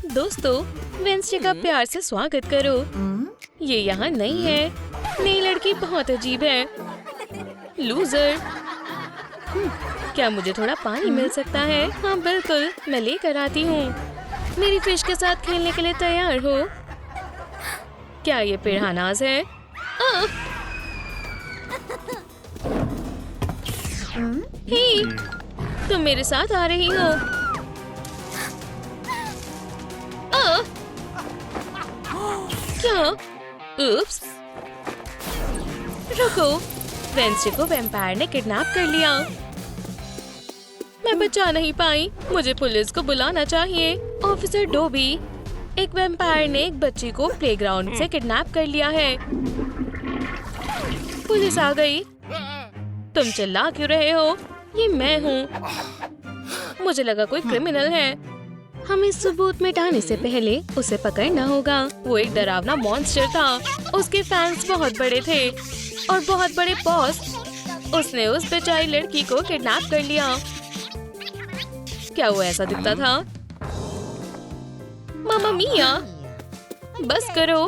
दोस्तों, वेंसडे का प्यार से स्वागत करो। ये यहाँ नहीं है। नई लड़की बहुत अजीब है। लूजर। क्या मुझे थोड़ा पानी मिल सकता है? हाँ बिल्कुल, मैं लेकर आती हूँ। मेरी फिश के साथ खेलने के लिए तैयार हो? क्या ये पिरानाज है? हे, तुम मेरे साथ आ रही हो? क्या? उप्स! रुको, वेंसडे को वैम्पायर ने किडनैप कर लिया। मैं बचा नहीं पाई। मुझे पुलिस को बुलाना चाहिए। ऑफिसर डोबी, एक वैम्पायर ने एक बच्ची को प्लेग्राउंड से किडनैप कर लिया है। पुलिस आ गई। तुम चिल्ला क्यों रहे हो? ये मैं हूँ। मुझे लगा कोई क्रिमिनल है। हमें सबूत मिटाने से पहले उसे पकड़ना होगा। वो एक डरावना मॉन्स्टर था। उसके फैंस बहुत बड़े थे और बहुत बड़े बॉस। उसने उस बेचारी लड़की को किडनैप कर लिया। क्या वो ऐसा दिखता था? मामा मिया, बस करो।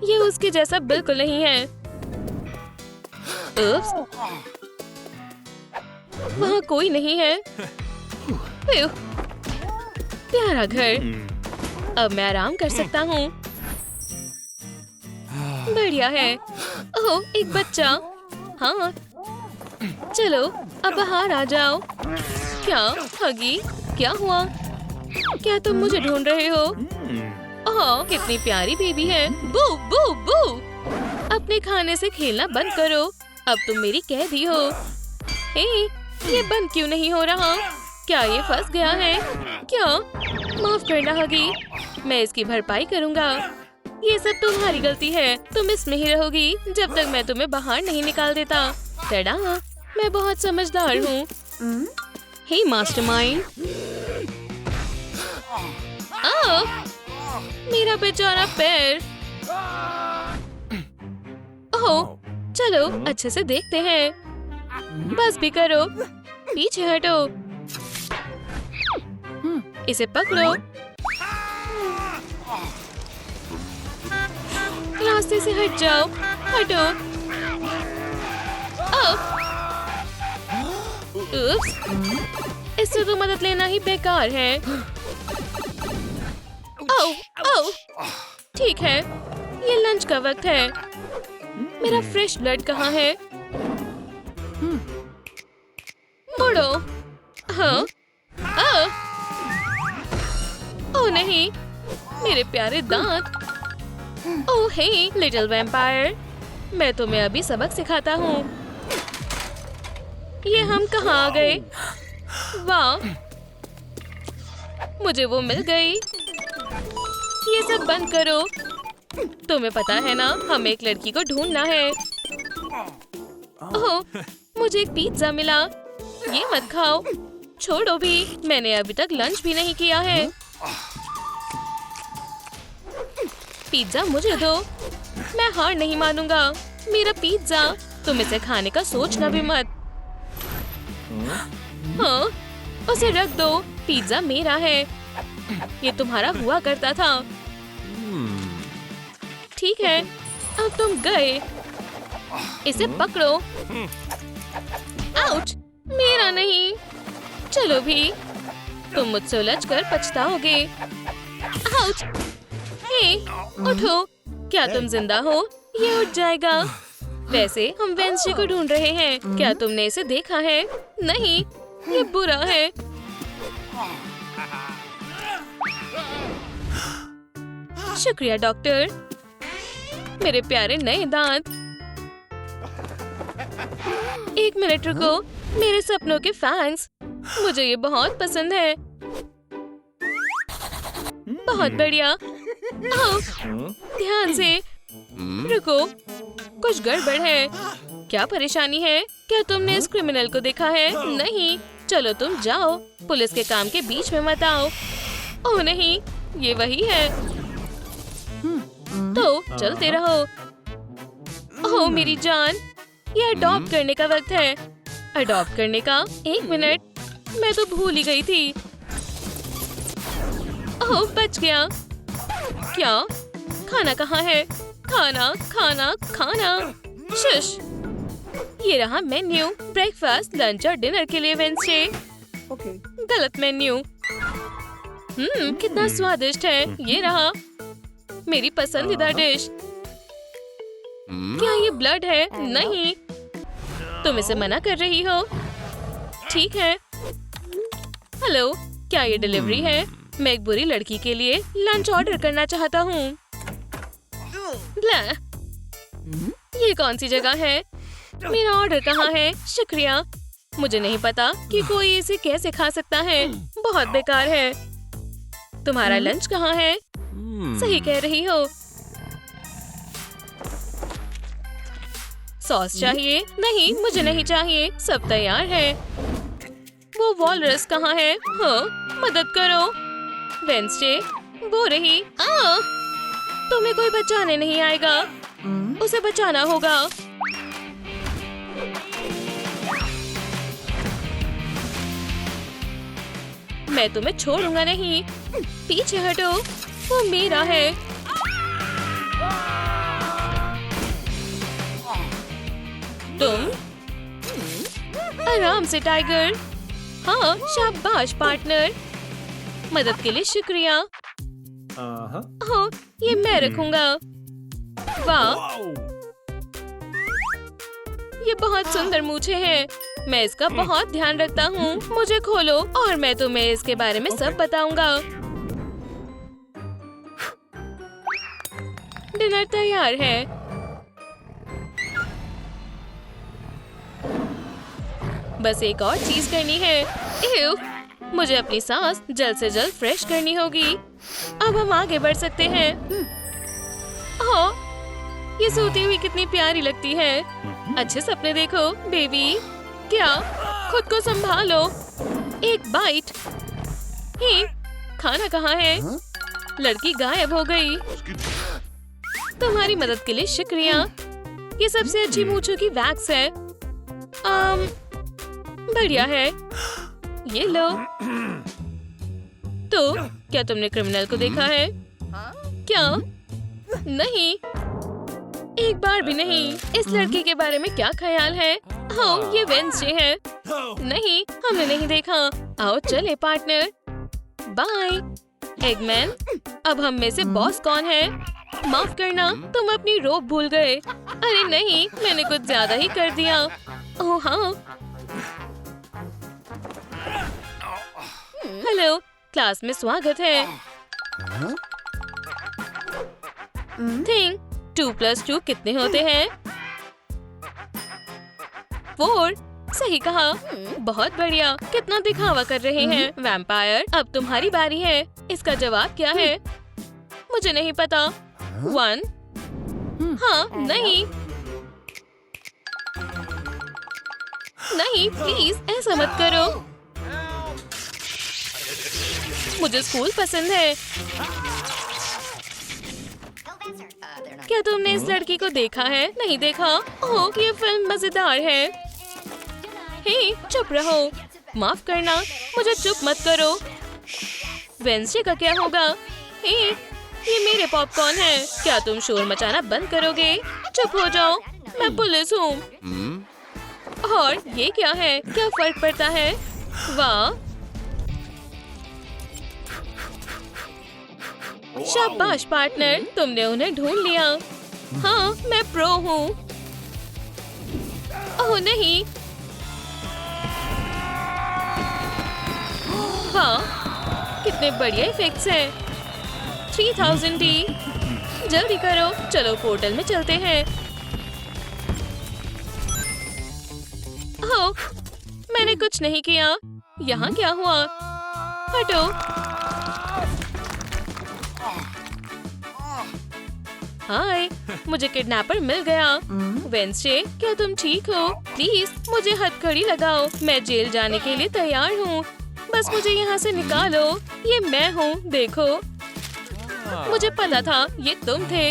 ये उसके जैसा बिल्कुल नहीं है। उप्स, वहाँ कोई नहीं है। प्यारा घर। अब मैं आराम कर सकता हूँ। बढ़िया है। ओह, एक बच्चा। हाँ, चलो अब बाहर आ जाओ। क्या हगी? क्या हुआ? क्या तुम मुझे ढूंढ रहे हो? ओह, कितनी प्यारी बेबी है। बू बू बू। अपने खाने से खेलना बंद करो। अब तुम मेरी कैदी हो। हे, ये बंद क्यों नहीं हो रहा? क्या ये फंस गया है? क्या? माफ करना हगी, मैं इसकी भरपाई करूँगा। ये सब तुम्हारी गलती है। तुम इसमें ही रहोगी जब तक मैं तुम्हें बाहर नहीं निकाल देता। टडा, मैं बहुत समझदार हूँ। हे मास्टरमाइंड। मेरा बेचारा पैर। ओह, चलो अच्छे से देखते हैं। बस भी करो, पीछे हटो। इसे पकड़ो। रास्ते से हट जाओ। हटो। उप्स, इससे तो मदद लेना ही बेकार है। ओह, ओह, ठीक है, ये लंच का वक्त है। मेरा फ्रेश ब्लड कहाँ है? मुड़ो। हाँ? ओह नहीं, मेरे प्यारे दांत। ओह हे लिटिल वैम्पायर, मैं तुम्हें अभी सबक सिखाता हूँ। ये हम कहाँ आ गए? वाह, मुझे वो मिल गई। ये सब बंद करो। तुम्हें पता है ना, हमें एक लड़की को ढूंढना है। ओह, मुझे एक पिज्जा मिला। ये मत खाओ। छोड़ो भी, मैंने अभी तक लंच भी नहीं किया है। पिज्जा मुझे दो। मैं हार नहीं मानूंगा। मेरा पिज्जा। तुम इसे खाने का सोचना भी मत। हाँ, उसे रख दो। पिज्जा मेरा है। ये तुम्हारा हुआ करता था। ठीक है, अब तुम गए। इसे पकड़ो। आउच, मेरा नहीं। चलो भी, तुम मुझसे उलझकर पछताओगे। आउच, हे, उठो। क्या तुम जिंदा हो? ये उठ जाएगा। वैसे हम वेंसडे को ढूंढ रहे हैं। क्या तुमने इसे देखा है? नहीं, ये बुरा है। शुक्रिया डॉक्टर। मेरे प्यारे नए दांत। एक मिनट रुको। मेरे सपनों के फैंग्स। मुझे ये बहुत पसंद है। बहुत बढ़िया। आओ, ध्यान से। रुको, कुछ गड़बड़ है। क्या परेशानी है? क्या तुमने इस क्रिमिनल को देखा है? नहीं, चलो तुम जाओ। पुलिस के काम के बीच में मत आओ। ओह नहीं, ये वही है। तो चलते रहो। ओह मेरी जान, ये अडॉप्ट करने का वक्त है। अडॉप्ट करने का? एक मिनट, मैं तो भूल ही गई थी। ओह बच गया। क्या? खाना कहाँ है? खाना खाना खाना। शुश। ये रहा मेन्यू, ब्रेकफास्ट, लंच और डिनर के लिए वेंसडे। गलत मेन्यू। कितना स्वादिष्ट है। ये रहा मेरी पसंदीदा डिश। क्या ये ब्लड है? नहीं। तुम इसे मना कर रही हो? ठीक है। हेलो, क्या ये डिलीवरी है? मैं एक बुरी लड़की के लिए लंच ऑर्डर करना चाहता हूँ। ये कौन सी जगह है? मेरा ऑर्डर कहाँ है? शुक्रिया। मुझे नहीं पता कि कोई इसे कैसे खा सकता है। बहुत बेकार है। तुम्हारा लंच कहाँ है? सही कह रही हो। सॉस चाहिए? नहीं, मुझे नहीं चाहिए। सब तैयार है। वो वॉलरस कहाँ है? हाँ, मदद करो। वेंसडे, वो रही। तुम्हें कोई बचाने नहीं आएगा। उसे बचाना होगा। मैं तुम्हें छोड़ूंगा नहीं। पीछे हटो, वो मेरा है। तुम आराम से टाइगर। हाँ, शाबाश पार्टनर। मदद के लिए शुक्रिया। हाँ, ये मैं रखूंगा। वाह, ये बहुत सुंदर मूछें हैं। मैं इसका बहुत ध्यान रखता हूँ। मुझे खोलो और मैं तुम्हें इसके बारे में सब बताऊंगा। डिनर तैयार है। बस एक और चीज करनी है। मुझे अपनी सांस जल्द से जल्द फ्रेश करनी होगी। अब हम आगे बढ़ सकते हैं। ओह, ये सोती हुई कितनी प्यारी लगती है। अच्छे सपने देखो बेबी। क्या? खुद को संभालो। एक बाइट। हे, खाना कहाँ है? लड़की गायब हो गई। तुम्हारी मदद के लिए शुक्रिया। ये सबसे अच्छी मूंछों की वैक्स है। बढ़िया है। ये लो। तो क्या तुमने क्रिमिनल को देखा है? क्या? नहीं, एक बार भी नहीं। इस लड़की के बारे में क्या ख्याल है? हाँ, ये वेंसडे है। नहीं, हमने नहीं देखा। आओ चले पार्टनर। बाय। एगमैन, अब हम में से बॉस कौन है? माफ करना, तुम अपनी रोब भूल गए। अरे नहीं, मैंने कुछ ज्यादा ही कर दिया। ओह हाँ। हेलो, क्लास में स्वागत है। थिंक 2 + 2 कितने होते हैं? 4। सही कहा। बहुत बढ़िया। कितना दिखावा कर रहे हैं वैम्पायर। अब तुम्हारी बारी है। इसका जवाब क्या है? मुझे नहीं पता। 1। हाँ, नहीं नहीं, प्लीज ऐसा मत करो। मुझे स्कूल पसंद है। क्या तुमने इस लड़की को देखा है? नहीं देखा? ओह, ये फिल्म मजेदार है। हे, चुप रहो। माफ करना, मुझे चुप मत करो। वेंसडे का क्या होगा? हे, ये मेरे पॉपकॉर्न है। क्या तुम शोर मचाना बंद करोगे? चुप हो जाओ, मैं पुलिस हूँ। और ये क्या है? क्या फर्क पड़ता है? वाह, शाबाश पार्टनर, तुमने उन्हें ढूंढ लिया। हाँ, मैं प्रो हूँ। ओह नहीं। वाह, कितने बढ़िया इफेक्ट्स हैं। 3000 डी। जल्दी करो, चलो पोर्टल में चलते हैं। ओह, मैंने कुछ नहीं किया। यहाँ क्या हुआ? हटो। हाय, मुझे किडनैपर मिल गया। वेंसडे, क्या तुम ठीक हो? प्लीज मुझे हथकड़ी लगाओ। मैं जेल जाने के लिए तैयार हूँ। बस मुझे यहाँ से निकालो। ये मैं हूँ, देखो। मुझे पता था ये तुम थे।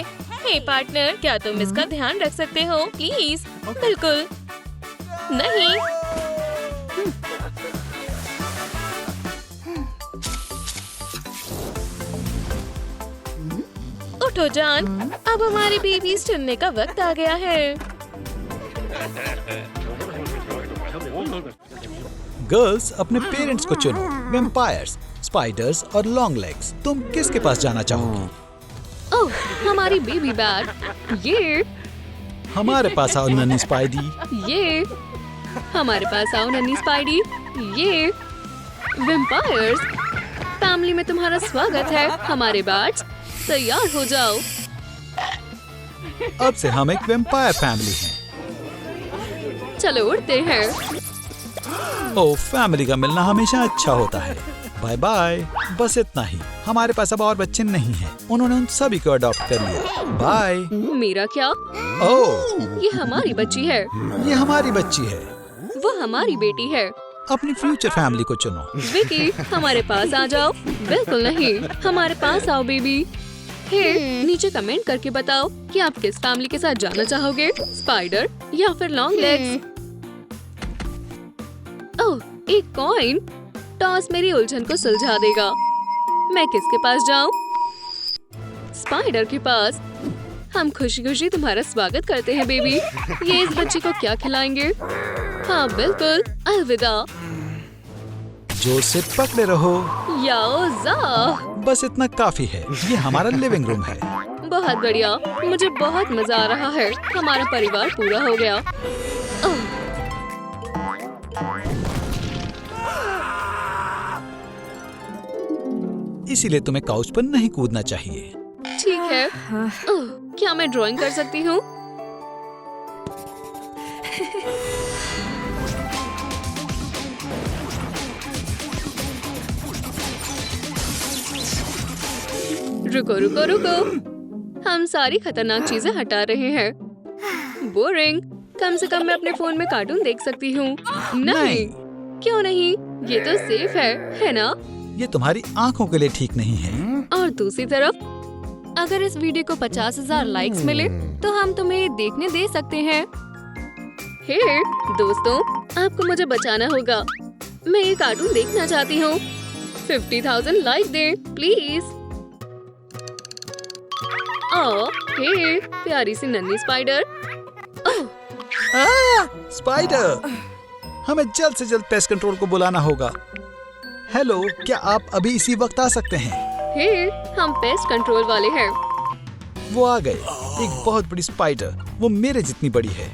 हे पार्टनर, क्या तुम इसका ध्यान रख सकते हो? प्लीज। बिल्कुल नहीं। उठो जान, अब हमारी बेबीज चुनने का वक्त आ गया है। गर्ल्स अपने पेरेंट्स को चुनो। वेम्पायर्स, स्पाइडर्स और लॉन्ग लेग्स। तुम किसके पास जाना चाहोगी? ओह, हमारी बेबी बैट। ये हमारे पास आओ नन्ही स्पाइडी। ये हमारे पास आओ नन्ही स्पाइडी। ये वेम्पायर्स, फैमिली में तुम्हारा स्वागत है। हमारे बैट्स, तैयार हो जाओ। अब से हम एक वेम्पायर फैमिली हैं। चलो उड़ते हैं। ओह, फैमिली का मिलना हमेशा अच्छा होता है। Bye bye. बस इतना ही। हमारे पास अब और बच्चे नहीं हैं। उन्होंने उन सभी को अडॉप्ट कर लिया। बाय। मेरा क्या? ओह, ये हमारी बच्ची है। ये हमारी बच्ची है। वो हमारी बेटी है। अपनी फ्यूचर फैमिली को चुनो। विकी, हमारे पास आ जाओ। बिल्कुल नहीं, हमारे पास आओ बेबी। हे, नीचे कमेंट करके बताओ कि आप किस फैमिली के साथ जाना चाहोगे, स्पाइडर या फिर लॉन्ग लेग्स। ओह, एक कॉइन। टॉस मेरी उलझन को सुलझा देगा। मैं किसके पास जाऊं? स्पाइडर के पास। हम खुशी खुशी तुम्हारा स्वागत करते हैं बेबी। ये इस बच्ची को क्या खिलाएंगे? हाँ बिल्कुल, अलविदा। जोर से पकड़े रहो। याओजा। बस इतना काफी है। ये हमारा लिविंग रूम है। बहुत बढ़िया, मुझे बहुत मजा आ रहा है। हमारा परिवार पूरा हो गया। ओह, इसीलिए तुम्हें काउच पर नहीं कूदना चाहिए। ठीक है। ओह, क्या मैं ड्राइंग कर सकती हूँ? रुको रुको रुको, हम सारी खतरनाक चीजें हटा रहे हैं। बोरिंग। कम से कम मैं अपने फोन में कार्टून देख सकती हूँ। नहीं, क्यों नहीं? ये तो सेफ है ना? ये तुम्हारी आंखों के लिए ठीक नहीं है। और दूसरी तरफ, अगर इस वीडियो को 50,000 लाइक्स मिले तो हम तुम्हें देखने दे सकते हैं। हे दोस्तों, आपको मुझे बचाना होगा। मैं ये कार्टून देखना चाहती हूँ। 50,000 लाइक दें प्लीज। ओह, हे प्यारी सी नन्ही स्पाइडर। स्पाइडर, हमें जल्द से जल्द पेस्ट कंट्रोल को बुलाना होगा। हेलो, क्या आप अभी इसी वक्त आ सकते हैं? हे, हम पेस्ट कंट्रोल वाले हैं। वो आ गए। एक बहुत बड़ी स्पाइडर, वो मेरे जितनी बड़ी है।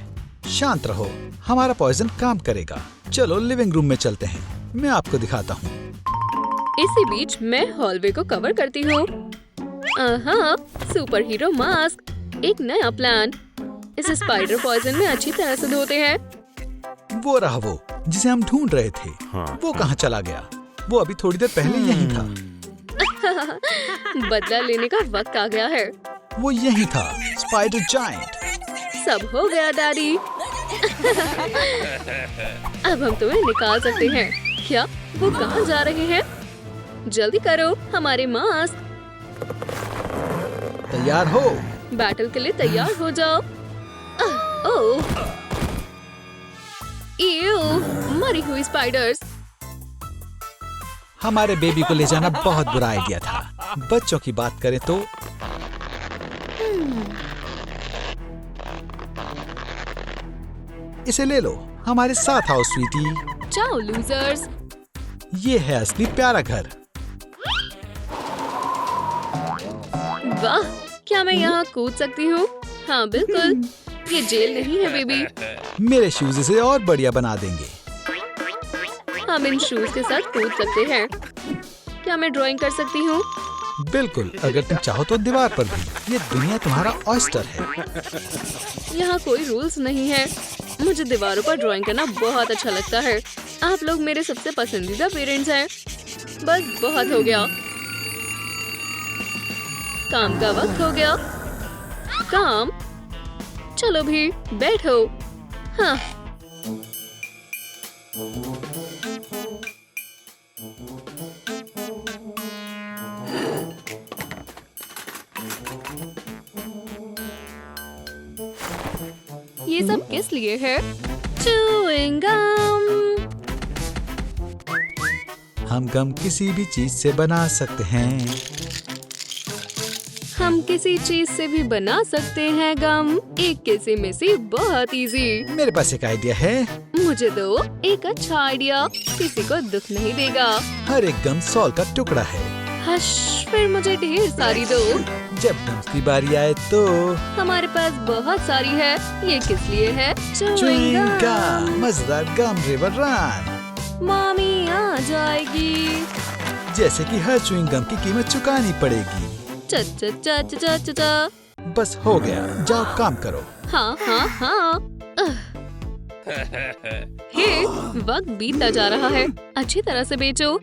शांत रहो, हमारा पॉइजन काम करेगा। चलो लिविंग रूम में चलते हैं, मैं आपको दिखाता हूँ। इसी बीच मैं हॉलवे को कवर करती हूँ। हाँ, सुपर हीरो मास्क। एक नया प्लान। इस स्पाइडर पॉइजन में अच्छी तरह से धोते हैं। वो रहा वो जिसे हम ढूंढ रहे थे। वो कहाँ चला गया? वो अभी थोड़ी देर पहले यहीं था। बदला लेने का वक्त आ गया है। वो यहीं था, स्पाइडर जायंट। सब हो गया डैडी। अब हम तुम्हें निकाल सकते हैं। क्या वो कहाँ जा रहे हैं? जल्दी करो, हमारे मास्क। तैयार हो? बैटल के लिए तैयार हो जाओ। ओह, ईयू, मरी हुई स्पाइडर्स। हमारे बेबी को ले जाना बहुत बुरा आइडिया था। बच्चों की बात करें तो इसे ले लो, हमारे साथ आओ स्वीटी। जाओ लूजर्स। ये है असली प्यारा घर। वाह, क्या मैं यहाँ कूद सकती हूँ? हाँ बिल्कुल, ये जेल नहीं है बेबी। मेरे शूज इसे और बढ़िया बना देंगे। हम इन शूज के साथ कूद सकते हैं। क्या मैं ड्राइंग कर सकती हूँ? बिल्कुल, अगर तुम चाहो तो दीवार पर भी। ये दुनिया तुम्हारा ऑयस्टर है। यहाँ कोई रूल्स नहीं है। मुझे दीवारों पर ड्राइंग करना बहुत अच्छा लगता है। आप लोग मेरे सबसे पसंदीदा पेरेंट्स हैं। बस बहुत हो गया। काम का वक्त हो गया। काम? चलो भी बैठो। हाँ, ये सब किस लिए है? Chewing gum। हम गम किसी भी चीज से बना सकते हैं। हम हम किसी चीज से भी बना सकते हैं गम, एक किसी में से बहुत इजी। मेरे पास एक आइडिया है। मुझे दो एक अच्छा आइडिया, किसी को दुख नहीं देगा। हर एक गम सॉल का टुकड़ा है। हश, फिर मुझे ढेर सारी दो। जब गम्स की बारी आए तो हमारे पास बहुत सारी है। ये किस लिए है? च्युइंग गम, मजेदार गम रिवर रन। मम्मी आ जाएगी। जैसे कि हर च्युइंग गम की कीमत चुकानी पड़ेगी। चा चा चा चा चा चा चा। बस हो गया, जाओ काम करो। हाँ हाँ हाँ। हे, वक्त बीतता जा रहा है। अच्छी तरह से बेचो।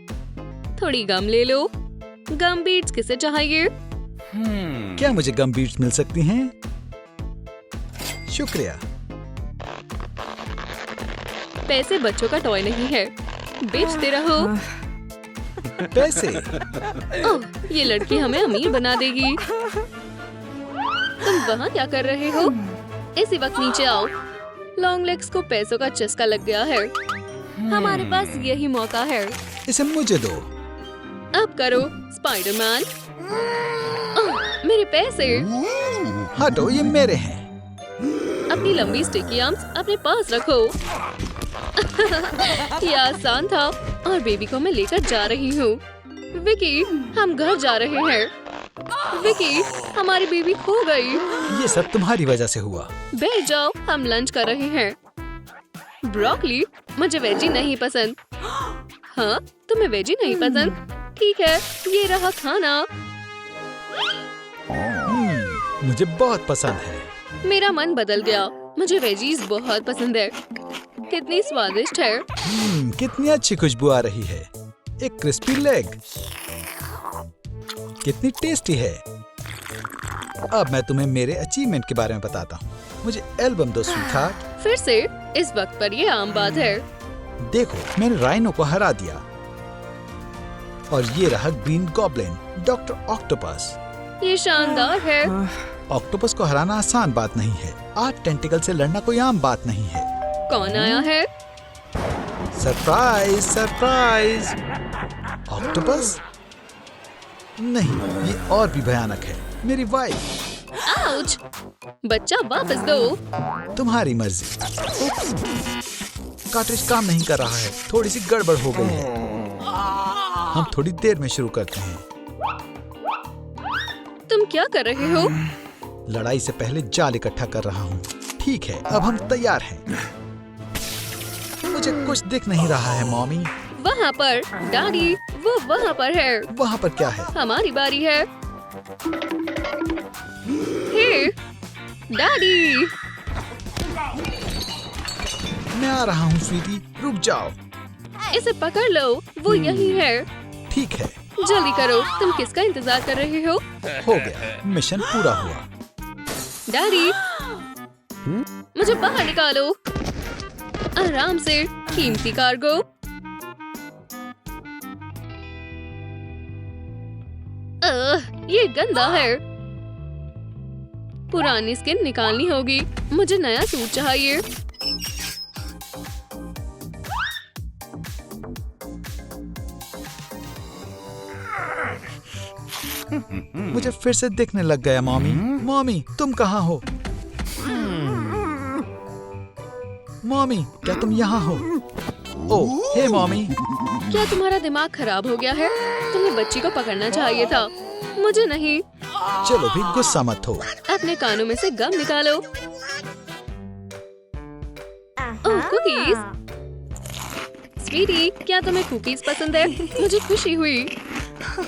थोड़ी गम ले लो। गम बीट्स किसे चाहिए? क्या मुझे गम बीट्स मिल सकती हैं? शुक्रिया। पैसे बच्चों का टॉय नहीं है, बेचते रहो। पैसे? ओह, ये लड़की हमें अमीर बना देगी। तुम वहाँ क्या कर रहे हो? इसी वक्त नीचे आओ। लॉन्ग लेग्स को पैसों का चस्का लग गया है। हमारे पास यही मौका है। इसे मुझे दो। अब करो, स्पाइडरमैन। ओह, मेरे पैसे। हटो, ये मेरे हैं। अपनी लंबी स्टिकी आर्म्स अपने पास रखो। ये आसान था और बेबी को मैं लेकर जा रही हूँ। विकी, हम घर जा रहे हैं। विकी, हमारी बेबी खो गई। ये सब तुम्हारी वजह से हुआ। बैठ जाओ, हम लंच कर रहे हैं। ब्रोकली, मुझे वेजी नहीं पसंद। हाँ, तुम्हें वेजी नहीं पसंद? ठीक है, ये रहा खाना। मुझे बहुत पसंद है। मेरा मन बदल गया। मुझे वेजीज बहुत पसंद है। कितनी स्वादिष्ट है। कितनी अच्छी खुशबू आ रही है। एक क्रिस्पी लेग, कितनी टेस्टी है। अब मैं तुम्हें मेरे अचीवमेंट के बारे में बताता हूँ। मुझे एल्बम दो स्वीटहार्ट। फिर से इस वक्त पर ये आम बात है। देखो, मैंने राइनो को हरा दिया। और ये रहा ग्रीन गॉब्लिन, डॉक्टर ऑक्टोपस। ये शानदार है। ऑक्टोपस को हराना आसान बात नहीं है। 8 टेंटिकल से लड़ना कोई आम बात नहीं है। कौन आया है? Surprise surprise. ऑक्टोपस? नहीं, ये और भी भयानक है। मेरी वाइफ। आउच! बच्चा वापस दो। तुम्हारी मर्जी। कार्ट्रिज काम नहीं कर रहा है। थोड़ी सी गड़बड़ हो गई है। हम थोड़ी देर में शुरू करते हैं। तुम क्या कर रहे हो? लड़ाई से पहले जाल इकट्ठा कर रहा हूँ। ठीक है, अब हम तैयार हैं। मुझे कुछ दिख नहीं रहा है मॉमी। वहाँ पर डैडी, वो वहाँ पर है। वहाँ पर क्या है? हमारी बारी है। हे, डैडी। मैं आ रहा हूँ स्वीटी, रुक जाओ। इसे पकड़ लो, वो यही है। ठीक है। जल्दी करो, तुम किसका इंतजार कर रहे हो? हो गया, मिशन पूरा हुआ। डैडी, मुझे बाहर निकालो। आराम से, कीमती कार्गो। ये गंदा है। पुरानी स्किन निकालनी होगी। मुझे नया सूट चाहिए। मुझे फिर से दिखने लग गया मॉमी। मॉमी, तुम कहाँ हो? मॉमी, क्या तुम यहाँ हो? ओह, हे मॉमी। क्या तुम्हारा दिमाग खराब हो गया है? तुम्हें बच्ची को पकड़ना चाहिए था, मुझे नहीं। चलो भी गुस्सा मत हो। अपने कानों में से गम निकालो। ओह, कुकीज। स्वीटी, क्या तुम्हें कुकीज पसंद है? मुझे खुशी हुई।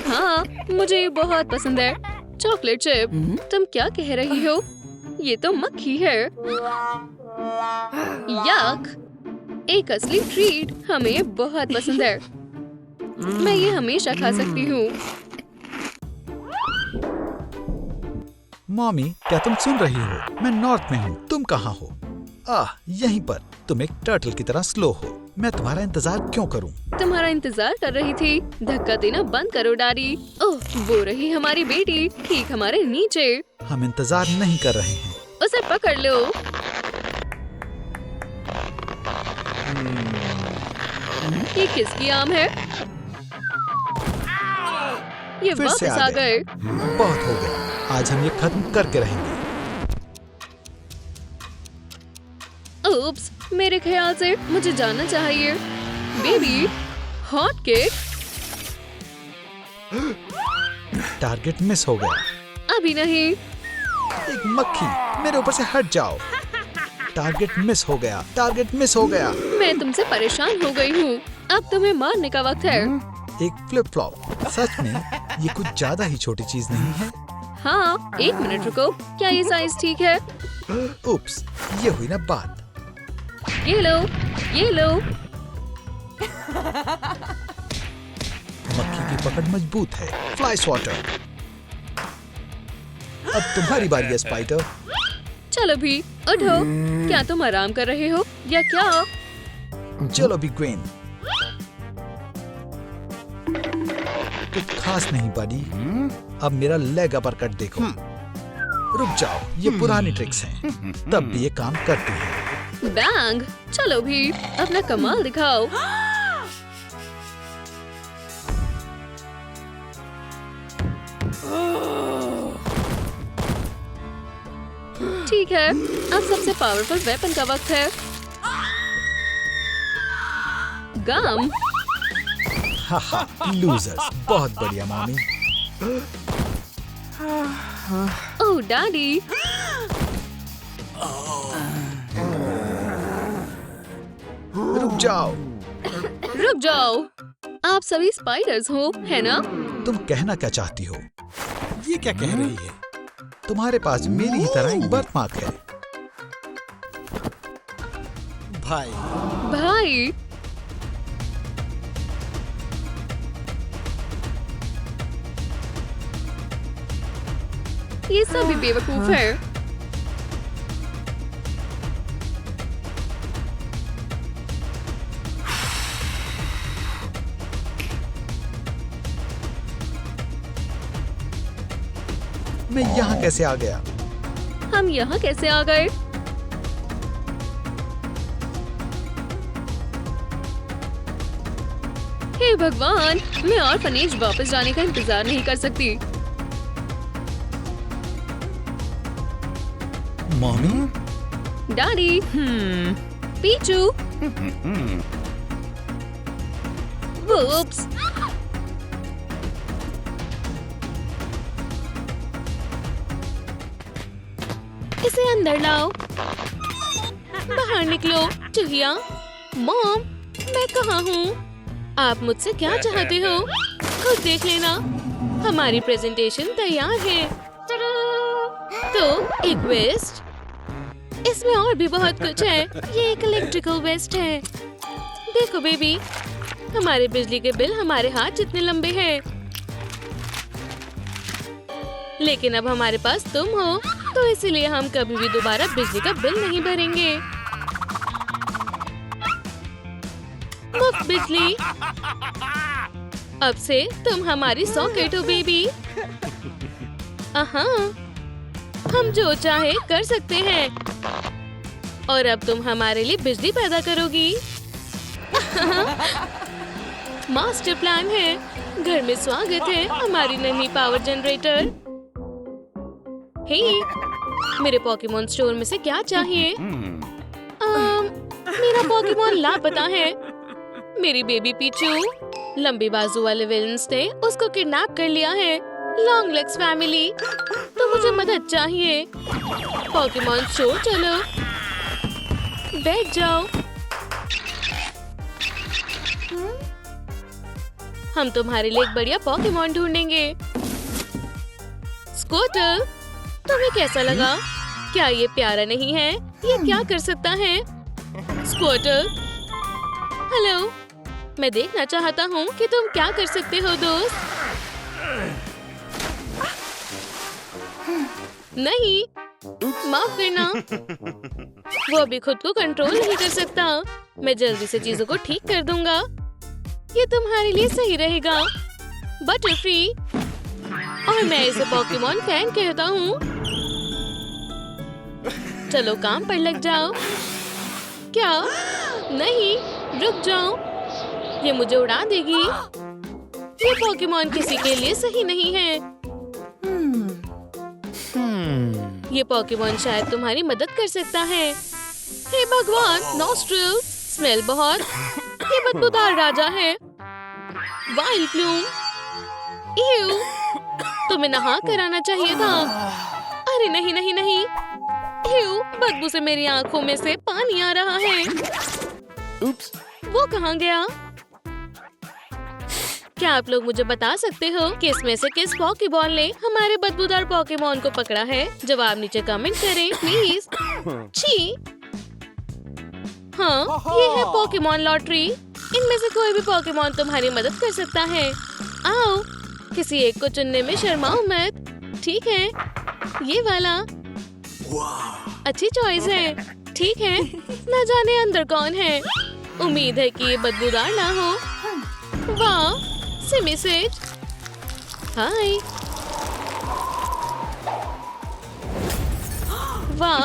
हाँ, मुझे ये बहुत पसंद है। Chocolate chip. तुम क्या कह रही हो? ये तो मक्खी है। यक! एक असली ट्रीट। हमें बहुत पसंद है। मैं ये हमेशा खा सकती हूँ। मॉमी, क्या तुम सुन रही हो? मैं नॉर्थ में हूँ। तुम कहाँ हो? यहीं पर। तुम एक टर्टल की तरह स्लो हो। मैं तुम्हारा इंतजार क्यों करूं? तुम्हारा इंतजार कर रही थी। धक्का देना बंद करो डैडी। ओह, वो रही हमारी बेटी, ठीक हमारे नीचे। हम इंतजार नहीं कर रहे हैं। उसे पकड़ लो। ये किसकी आम है? ये फिर से वापस आ गए। बहुत हो गया। आज हम ये खत्म करके रहेंगे। उप्स, मेरे ख्याल से मुझे जाना चाहिए। Baby, hot cake. Target miss हो गया। अभी नहीं। एक मक्खी, मेरे ऊपर से हट जाओ। टारगेट मिस हो गया, टारगेट मिस हो गया। मैं तुमसे परेशान हो गई हूँ। अब तुम्हें मारने का वक्त है। एक फ्लिप फ्लॉप। सच में ये कुछ ज्यादा ही छोटी चीज नहीं है। हाँ, 1 मिनट रुको। क्या ये साइज ठीक है? उप्स, ये हुई ना बात। ये लो, ये लो। मक्खी की पकड़ मजबूत है। फ्लाई स्वॉटर। अब तुम्हारी बारी है स्पाइडर। चलो भी, उठो। क्या तुम आराम कर रहे हो या क्या? चलो भी ग्वेन। कुछ खास नहीं बड़ी। अब मेरा लेग अपर कट देखो। रुक जाओ, ये पुरानी ट्रिक्स हैं, तब भी ये काम करती हैं। बैंग, चलो भी, अपना कमाल दिखाओ। ठीक है, अब सबसे पावरफुल वेपन का वक्त है। गम। हाहा, लूजर्स। बहुत बढ़िया मॉमी। ओह डैडी। रुक जाओ। रुक जाओ। आप सभी स्पाइडर्स हो, है ना? तुम कहना क्या चाहती हो? ये क्या कह रही है? तुम्हारे पास मेरी ही तरह एक बर्थमार्क है। भाई। भाई। ये सभी बेवकूफ है। मैं यहाँ कैसे आ गया? हम यहाँ कैसे आ गए? हे भगवान, मैं ऑर्फनेज वापस जाने का इंतजार नहीं कर सकती। मॉमी? डैडी। पीचू। वूप्स। इसे अंदर लाओ। बाहर निकलो, चूहिया। मॉम, मैं कहाँ हूँ? आप मुझसे क्या चाहते हो? खुद देख लेना। हमारी प्रेजेंटेशन तैयार है। तो एक वेस्ट। इसमें और भी बहुत कुछ है। ये एक इलेक्ट्रिकल वेस्ट है। देखो बेबी, हमारे बिजली के बिल हमारे हाथ जितने लंबे हैं। लेकिन अब हमारे पास तुम हो, तो इसीलिए हम कभी भी दोबारा बिजली का बिल नहीं भरेंगे। मुफ्त बिजली। अब से तुम हमारी सॉकेट हो बेबी। हम जो चाहे कर सकते हैं। और अब तुम हमारे लिए बिजली पैदा करोगी। मास्टर प्लान है। घर में स्वागत है हमारी नन्ही पावर जनरेटर। हे, मेरे पोकेमॉन स्टोर में से क्या चाहिए? मेरा पोकेमॉन लापता है। मेरी बेबी पीचू, लंबी बाजू वाले विलन्स ने उसको किडनैप कर लिया है। लॉन्ग लेग्स फैमिली, तो मुझे मदद चाहिए। पोकेमॉन स्टोर चलो, बैठ जाओ। हम तुम्हारे लिए एक बढ़िया पोकेमॉन ढूंढेंगे। स्कूटर, तुम्हें कैसा लगा? क्या ये प्यारा नहीं है? ये क्या कर सकता है? स्कूटर, हेलो, मैं देखना चाहता हूँ कि तुम क्या कर सकते हो दोस्त। नहीं, माफ करना। वो अभी खुद को कंट्रोल नहीं कर सकता। मैं जल्दी से चीजों को ठीक कर दूंगा। ये तुम्हारे लिए सही रहेगा, बटरफ्री। और मैं इसे पोकेमॉन फैन कहता हूँ। चलो काम पर लग जाओ। क्या? नहीं, रुक जाओ। ये मुझे उड़ा देगी। ये पोकेमॉन किसी के लिए सही नहीं है। ये पोकेमॉन शायद तुम्हारी मदद कर सकता है। हे भगवान, नॉस्ट्रिल स्मेल बहुत। ये बदबूदार राजा है। वाइल्ड प्लूम, इव, तुम्हें नहा कर आना चाहिए था। अरे नहीं नहीं नहीं, इव, बदबू से मेरी आंखों में से पानी आ रहा है। Oops. वो कहाँ गया? क्या आप लोग मुझे बता सकते हो कि इसमें से किस पॉकीबॉल ने हमारे बदबूदार पॉकीमॉन को पकड़ा है? जवाब नीचे कमेंट करें प्लीज। छी, हाँ, ये है पॉकीमॉन लॉटरी। इनमें से कोई भी पॉकीमॉन तुम्हारी मदद कर सकता है। आओ, किसी एक को चुनने में शर्माओ मत, ठीक है? ये वाला अच्छी चॉइस है। ठीक है, न जाने अंदर कौन है। उम्मीद है कि ये बदबूदार ना हो। वाह, सिमिसेज, हाय। वाह,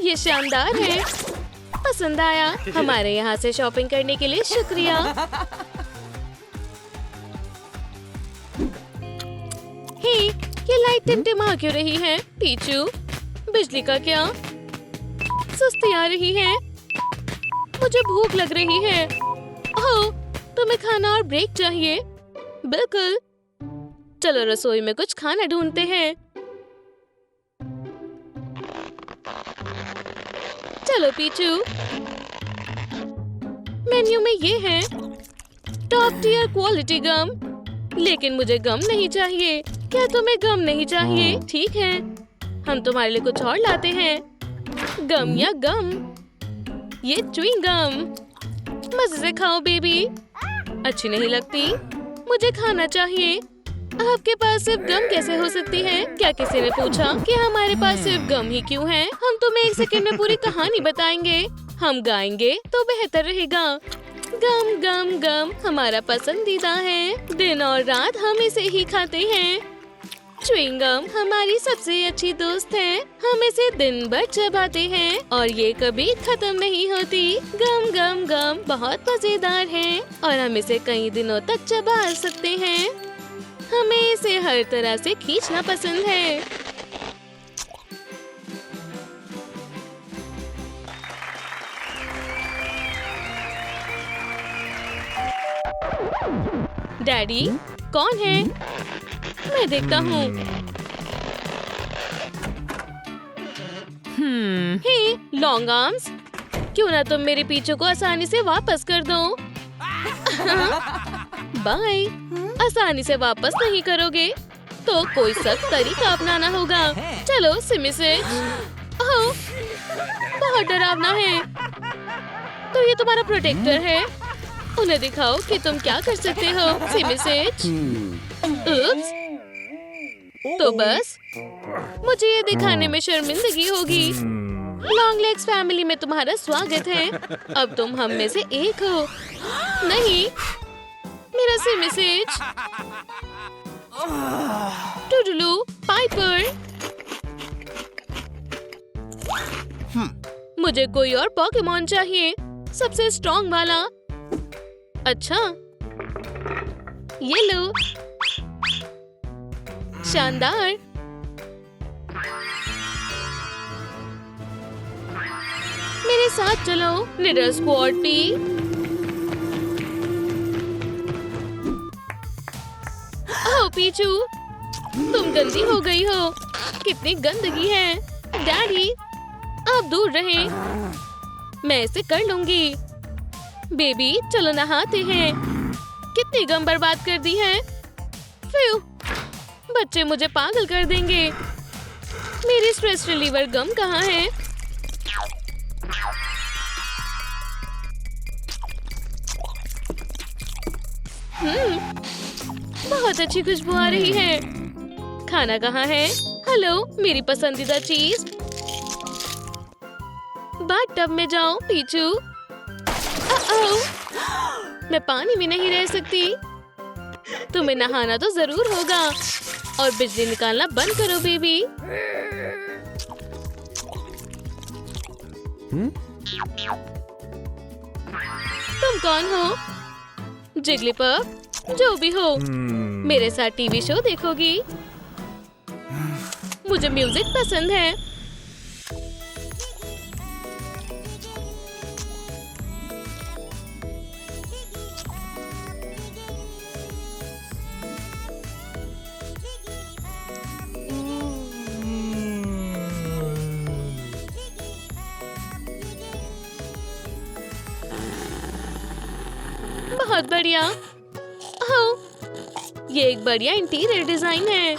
ये शानदार है, पसंद आया। हमारे यहाँ से शॉपिंग करने के लिए शुक्रिया। हे, ये लाइट टिमटिमा क्यों रही है? पीचू, बिजली का क्या? सुस्ती आ रही है। मुझे भूख लग रही है। ओह, तुम्हें खाना और ब्रेक चाहिए? बिल्कुल, चलो रसोई में कुछ खाना ढूंढते हैं। चलो पीचू, मेन्यू में ये है टॉप टियर क्वालिटी गम। लेकिन मुझे गम नहीं चाहिए। क्या तुम्हें गम नहीं चाहिए? ठीक है, हम तुम्हारे लिए कुछ और लाते हैं। गम या गम, ये च्युइंग गम। मजे से खाओ बेबी। अच्छी नहीं लगती, मुझे खाना चाहिए। आपके पास सिर्फ गम कैसे हो सकती है? क्या किसी ने पूछा कि हमारे पास सिर्फ गम ही क्यों है? हम तुम्हें 1 सेकंड में पूरी कहानी बताएंगे। हम गाएंगे तो बेहतर रहेगा। गम गम गम हमारा पसंदीदा है। दिन और रात हम इसे ही खाते हैं। च्युइंग गम हमारी सबसे अच्छी दोस्त है। हम इसे दिन भर चबाते हैं और ये कभी खत्म नहीं होती। गम गम गम बहुत मजेदार है और हम इसे कई दिनों तक चबा सकते हैं। हमें इसे हर तरह से खींचना पसंद है। डैडी, कौन है? मैं देखता हूँ। हे, लॉन्ग आर्म्स, क्यों ना तुम मेरे पीछे को आसानी से वापस कर दो। बाय। आसानी से वापस नहीं करोगे तो कोई सख्त तरीका अपनाना होगा। चलो सिमिसेज। ओह, बहुत डरावना है। तो ये तुम्हारा प्रोटेक्टर है। उन्हें दिखाओ कि तुम क्या कर सकते हो सिमिसेज। उप्स, तो बस मुझे ये दिखाने में शर्मिंदगी होगी। लॉन्ग लेग्स फैमिली में तुम्हारा स्वागत है। अब तुम हम में से एक हो। नहीं, मेरा सिमिसेज। टूडलू, पाइपर। मुझे कोई और पॉकेमॉन चाहिए, सबसे स्ट्रॉन्ग वाला। अच्छा, ये लो। शानदार। मेरे साथ चलो निडर स्क्वाड पी। ओह पीचू, तुम गंदी हो गई हो। कितनी गंदगी है। डैडी, आप दूर रहें। मैं इसे कर लूंगी। बेबी, चलो नहाते हैं। कितनी गम बर्बाद कर दी है। फ्यू, बच्चे मुझे पागल कर देंगे। मेरी स्ट्रेस रिलीवर गम कहाँ है? बहुत अच्छी खुशबू आ रही है। खाना कहाँ है? हेलो, मेरी पसंदीदा चीज। बाथटब में जाओ पीचू। मैं पानी में नहीं रह सकती। तुम्हें नहाना तो जरूर होगा और बिजली निकालना बंद करो बेबी। तुम कौन हो? जिगलीपफ, जो भी हो, मेरे साथ टीवी शो देखोगी? मुझे म्यूजिक पसंद है। बहुत बढ़िया। ओह, ये एक बढ़िया इंटीरियर डिजाइन है।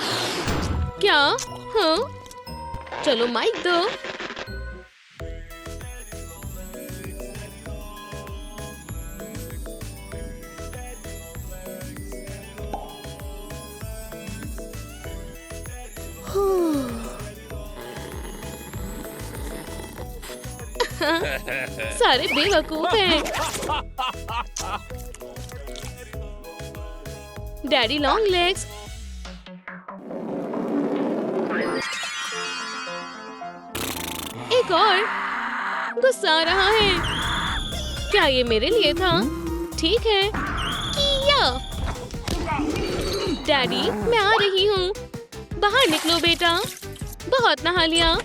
क्या? हाँ, चलो माइक दो। सारे बेवकूफ हैं। Daddy long legs. एक और। गुस्सा आ रहा है। क्या ये मेरे लिए था? ठीक है। किया। डैडी, मैं आ रही हूँ। बाहर निकलो बेटा। बहुत नहा लिया।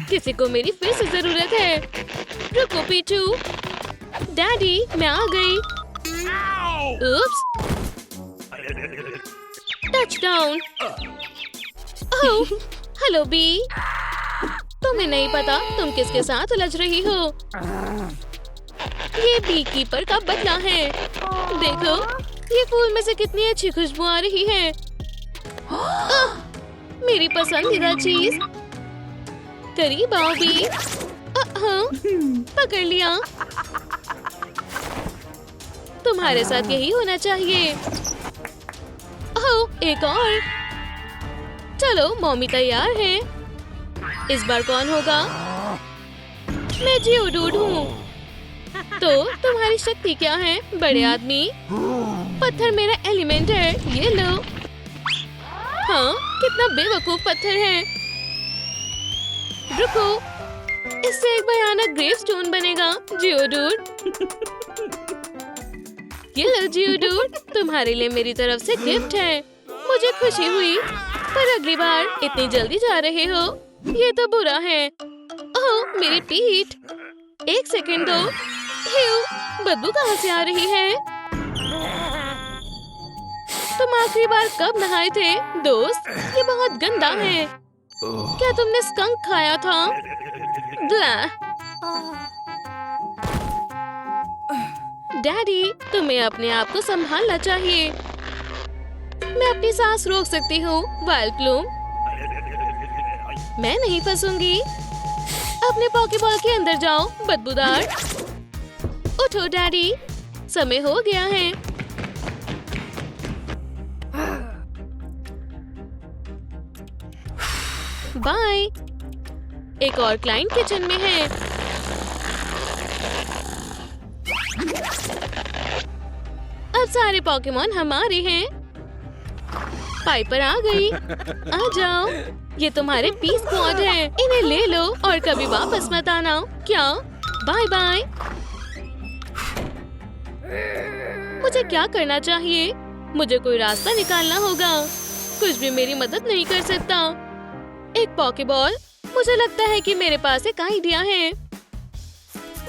किसी को मेरी फिर से जरूरत है। रुको पीछू। डैडी, मैं आ गई। उप्स। टचडाउन। ओह, हेलो बी। तुम्हें नहीं पता तुम किसके साथ उलझ रही हो। ये बी कीपर का बदला है। देखो, ये फूल में से कितनी अच्छी खुशबू आ रही है। मेरी पसंदीदा चीज। करीब आओ बी। हाँ, पकड़ लिया। तुम्हारे साथ यही होना चाहिए। ओह, एक और। चलो, मम्मी तैयार है। इस बार कौन होगा? मैं जियोडूड हूँ। तो तुम्हारी शक्ति क्या है, बड़े आदमी? पत्थर मेरा एलिमेंट है। ये लो। हाँ, कितना बेवकूफ पत्थर है। रुको, इससे एक भयानक ग्रेवस्टोन बनेगा। जियोडूड। ये लो जियोडूड, तुम्हारे लिए मेरी तरफ से गिफ्ट है। मुझे खुशी हुई, पर अगली बार इतनी जल्दी जा रहे हो, ये तो बुरा है। ओह, मेरी पीठ। एक सेकंड दो। ह्यू, बदबू कहाँ से आ रही है? तुम आखिरी बार कब नहाए थे, दोस्त? ये बहुत गंदा है। क्या तुमने स्कंक खाया था? डैडी, तुम्हें अपने आप को संभालना चाहिए। मैं अपनी सांस रोक सकती हूँ, वाइल्ड प्लूम। मैं नहीं फंसूंगी। अपने पॉकीबॉल के अंदर जाओ, बदबूदार। उठो डैडी, समय हो गया है। बाय। एक और क्लाइंट किचन में है। अब सारे पॉकीमॉन हमारे हैं। पाइपर आ गई। आ जाओ, ये तुम्हारे पीस स्क्वाड है। इन्हें ले लो और कभी वापस मत आना। क्या? Bye bye. मुझे क्या करना चाहिए? मुझे कोई रास्ता निकालना होगा। कुछ भी मेरी मदद नहीं कर सकता। एक पॉकीबॉल। मुझे लगता है कि मेरे पास एक आइडिया है।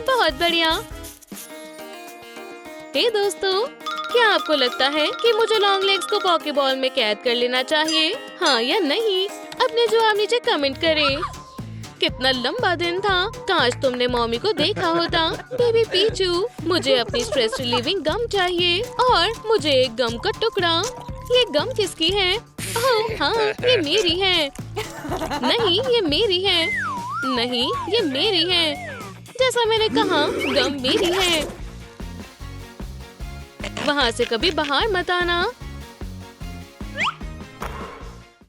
बहुत बढ़िया। हे दोस्तों, क्या आपको लगता है कि मुझे लॉन्ग लेग्स को पॉकीबॉल में कैद कर लेना चाहिए? हाँ या नहीं? अपने जवाब नीचे कमेंट करें। कितना लंबा दिन था। काश तुमने मम्मी को देखा होता। बेबी पीचू, मुझे अपनी स्ट्रेस रिलीविंग गम चाहिए और मुझे एक गम का टुकड़ा। ये गम किसकी है? ओह हाँ, ये मेरी है। नहीं, ये मेरी है। नहीं, ये मेरी है। जैसा मैंने कहा, गम मेरी है। वहाँ से कभी बाहर मत आना।